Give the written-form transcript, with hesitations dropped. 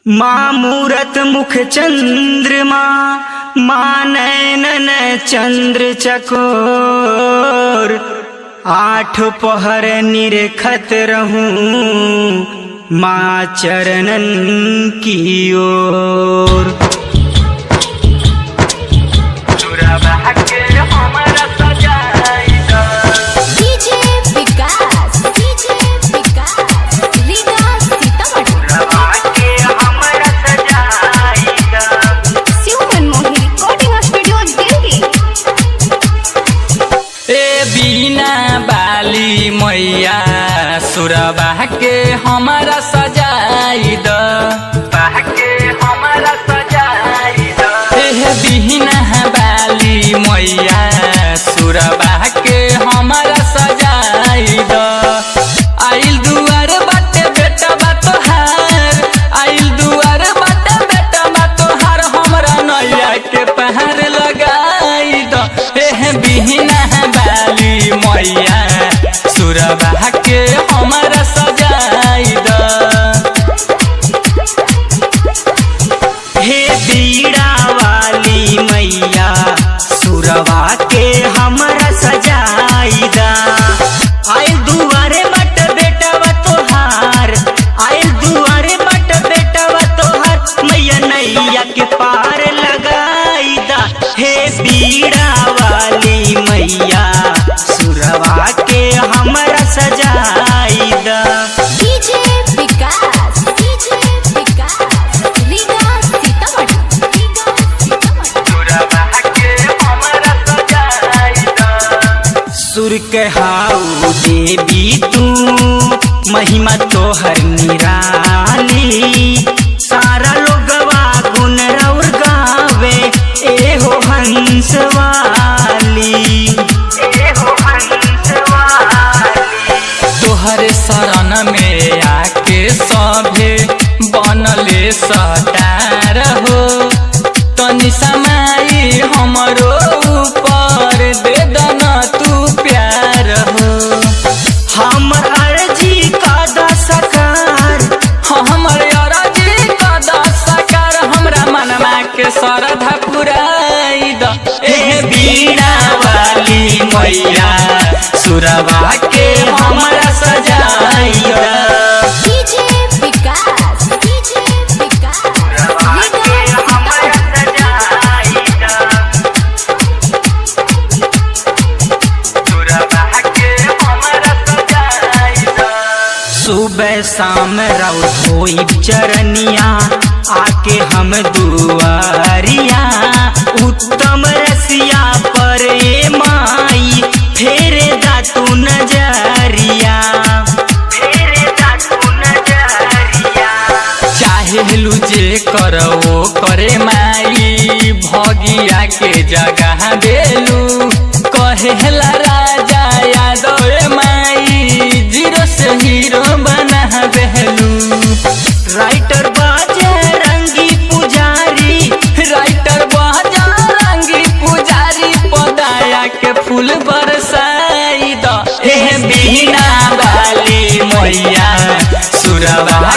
माँ मूरत मुख चंद्रमा, माँ नैनन चंद्र चकोर। आठ पहर निरखत रहूं माँ चरणन की ओर। मैया सुरबा के हमारा सजाई द, के हमारा सजाई द। बिहना बाली मैया सुरबा के हमारा सजाई द। आइल दुआर बाटे बेटा बा तोहार, आइल दुआर बाटे बेटा बा तोहार। हमरा नैया के पहाड़ लगाई द। बिहना बाली मैया सुरबा के हमारा सजाई द। हे बीड़ा वाली मैया सुरबा के हमारा सजाई द। आइल दुआरे बट बेटा वा तोहार, आइल दुआरे बट बेटा वा तोहार। मैया नैया के पार लगाई द। हे बीड़ा वाली मैया सुरबा के हमारा सजाई द। सुर कहाऊ देवी तू महिमा तोहर निराली। सारा लोगवा गुण रौर गावे एहो हंस वाली, एहो हंस वाली। तोहर शरण में आके सभे बनले सटार हो। तनि समाई हमरो ऊपर दे दना तू प्यार हो। हमर अर्जी का दसकार, हमर अर्जी का दसकार। हमरा मनमा के श्रद्धा पुराई द। बीड़ा वाली मैया सुरबा के हमारा सजाई द। सुबह शाम रौ धोई चरनिया, आके हम दुआरिया। उत्तम रसिया पर माई फेरे दातू नजरिया, फेरे दातू नजरिया। चाहे लुजे करो करे माई, भगिया के जगह देलू। कहेला राजा यादव माई, जीरो से हीरो बना देलू। राइटर बाजे रंगी पुजारी, राइटर बाजा रंगी पुजारी। पदाया के फूल बरसाई द। बिहना वाली मैया सुरबा